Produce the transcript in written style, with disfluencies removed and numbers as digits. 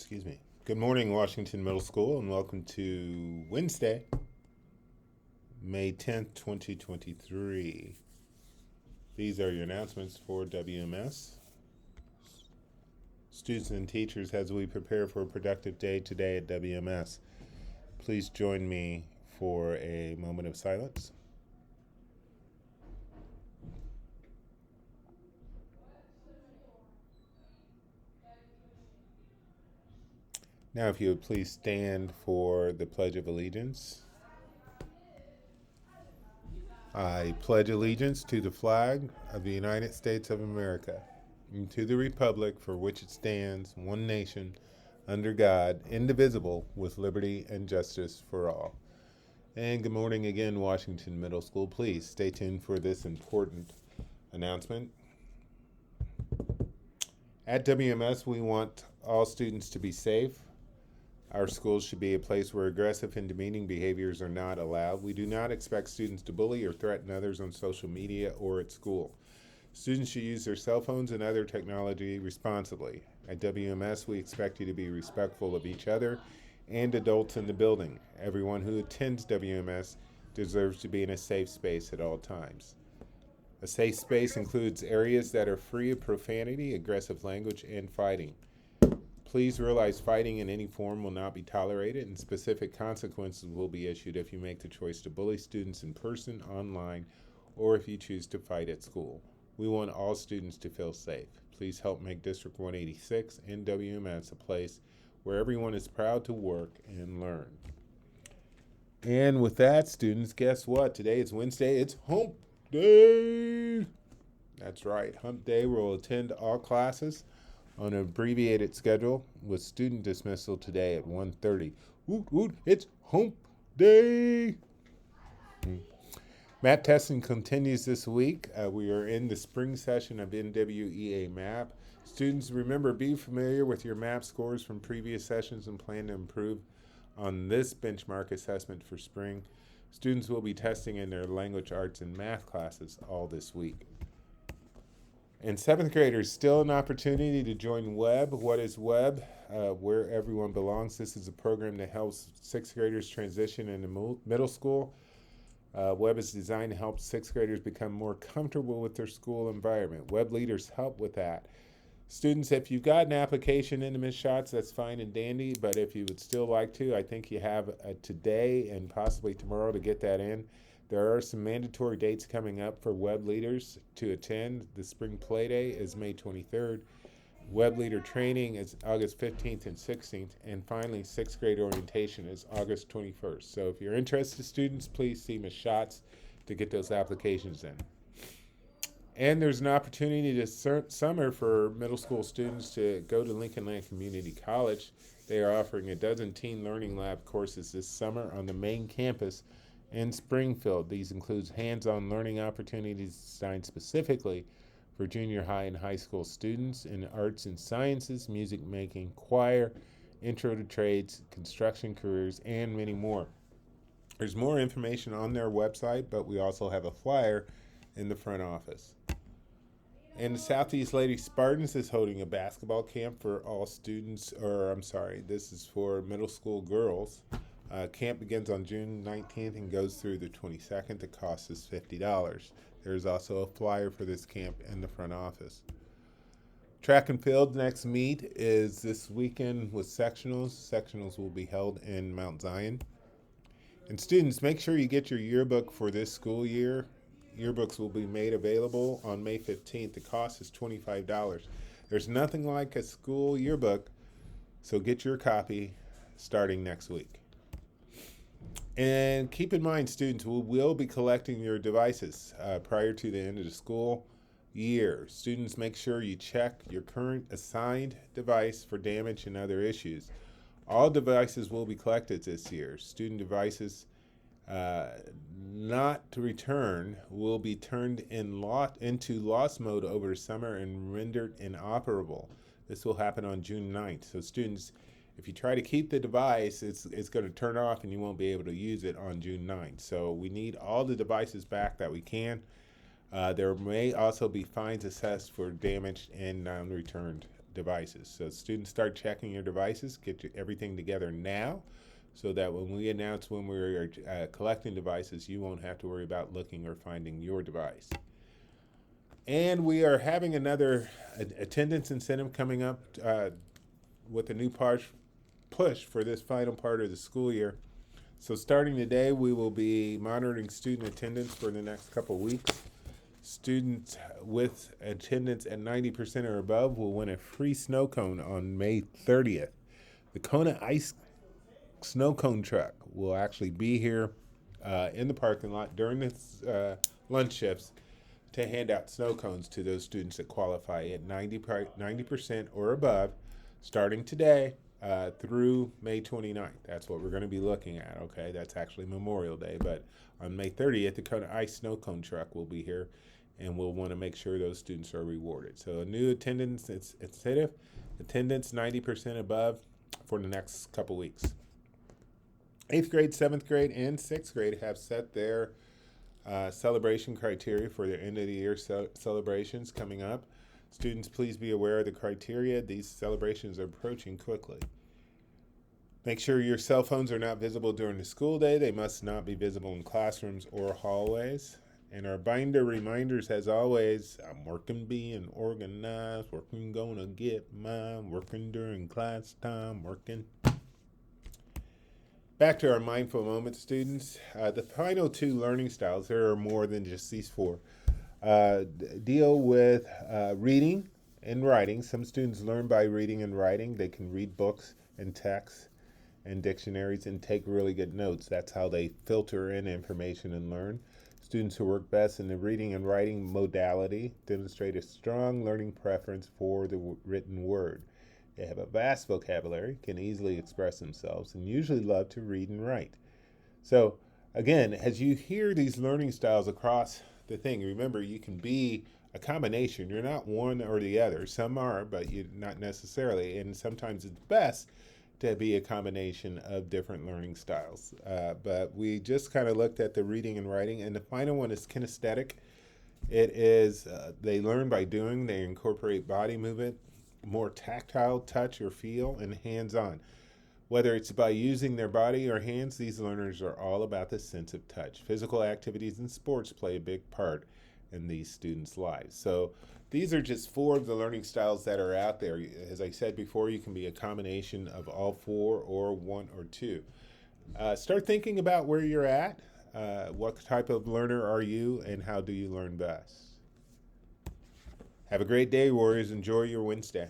Excuse me. Good morning, Washington Middle School, and welcome to Wednesday, May 10th, 2023. These are your announcements for WMS. Students and teachers, as we prepare for a productive day today at WMS, please join me for a moment of silence. Now, if you would please stand for the Pledge of Allegiance. I pledge allegiance to the flag of the United States of America and to the republic for which it stands, one nation, under God, indivisible, with liberty and justice for all. And good morning again, Washington Middle School. Please stay tuned for this important announcement. At WMS, we want all students to be safe. Our schools should be a place where aggressive and demeaning behaviors are not allowed. We do not expect students to bully or threaten others on social media or at school. Students should use their cell phones and other technology responsibly. At WMS, we expect you to be respectful of each other and adults in the building. Everyone who attends WMS deserves to be in a safe space at all times. A safe space includes areas that are free of profanity, aggressive language, and fighting. Please realize fighting in any form will not be tolerated, and specific consequences will be issued if you make the choice to bully students in person, online, or if you choose to fight at school. We want all students to feel safe. Please help make District 186 and WMS a place where everyone is proud to work and learn. And with that, students, guess what? Today is Wednesday. It's Hump Day. That's right, Hump Day. We'll attend all classes on an abbreviated schedule with student dismissal today at 1:30. Woot woot, it's Hump Day. Math testing continues this week. We are in the spring session of NWEA MAP. Students, remember, be familiar with your MAP scores from previous sessions and plan to improve on this benchmark assessment for spring. Students will be testing in their language arts and math classes all this week. And seventh graders, still an opportunity to join WEB. What is WEB? Where Everyone Belongs. This is a program that helps sixth graders transition into middle school. WEB is designed to help sixth graders become more comfortable with their school environment. WEB leaders help with that. Students, if you've got an application into Ms. Schatz, that's fine and dandy, but if you would still like to, I think you have today and possibly tomorrow to get that in. There are some mandatory dates coming up for WEB leaders to attend. The spring play day is May 23rd. WEB leader training is August 15th and 16th. And finally, sixth grade orientation is August 21st. So if you're interested, students, please see Ms. Schatz to get those applications in. And there's an opportunity this summer for middle school students to go to Lincoln Land Community College. They are offering a dozen Teen Learning Lab courses this summer on the main campus in Springfield. These include hands-on learning opportunities designed specifically for junior high and high school students in arts and sciences, music making, choir, intro to trades, construction careers, and many more. There's more information on their website, but we also have a flyer in the front office. And the Southeast Lady Spartans is holding a basketball camp for all students, this is for middle school girls. Camp begins on June 19th and goes through the 22nd. The cost is $50. There's also a flyer for this camp in the front office. Track and field next meet is this weekend with sectionals. Sectionals will be held in Mount Zion. And students, make sure you get your yearbook for this school year. Yearbooks will be made available on May 15th. The cost is $25. There's nothing like a school yearbook, so get your copy starting next week. And keep in mind, students, we will be collecting your devices prior to the end of the school year. Students, make sure you check your current assigned device for damage and other issues. All devices will be collected this year. Student devices not to return will be turned into lost mode over the summer and rendered inoperable. This will happen on June 9th. So students, if you try to keep the device, it's going to turn off and you won't be able to use it on June 9th. So we need all the devices back that we can. There may also be fines assessed for damaged and non-returned devices. So students, start checking your devices, get everything together now, so that when we announce when we're collecting devices, you won't have to worry about looking or finding your device. And we are having another attendance incentive coming up with a new push for this final part of the school year. So starting today, we will be monitoring student attendance for the next couple weeks. Students with attendance at 90% or above will win a free snow cone on May 30th. The Kona Ice Snow Cone Truck will actually be here in the parking lot during the lunch shifts to hand out snow cones to those students that qualify at 90% or above, starting today through May 29th. That's what we're going to be looking at, okay? That's actually Memorial Day, but on May 30th, the Kona Ice Snow Cone Truck will be here, and we'll want to make sure those students are rewarded. So a new attendance incentive, attendance 90% above for the next couple weeks. 8th grade, 7th grade, and 6th grade have set their celebration criteria for their end of the year celebrations coming up. Students, please be aware of the criteria. These celebrations are approaching quickly. Make sure your cell phones are not visible during the school day. They must not be visible in classrooms or hallways. And our binder reminders, as always, I'm working being organized, working gonna get mine, working during class time, working. Back to our mindful moment, students. The final 2 learning styles, there are more than just these 4, deal with reading and writing. Some students learn by reading and writing. They can read books and texts and dictionaries and take really good notes. That's how they filter in information and learn. Students who work best in the reading and writing modality demonstrate a strong learning preference for the written word. They have a vast vocabulary, can easily express themselves, and usually love to read and write. So, again, as you hear these learning styles across the thing, remember, you can be a combination. You're not one or the other. Some are, but you're not necessarily. And sometimes it's best to be a combination of different learning styles. But we just kind of looked at the reading and writing. And the final one is kinesthetic. It is, they learn by doing. They incorporate body movement, more tactile touch or feel, and hands-on. Whether it's by using their body or hands, these learners are all about the sense of touch. Physical activities and sports play a big part in these students' lives. So these are just 4 of the learning styles that are out there. As I said before, you can be a combination of all 4 or 1 or 2. Start thinking about where you're at. What type of learner are you, and how do you learn best? Have a great day, Warriors. Enjoy your Wednesday.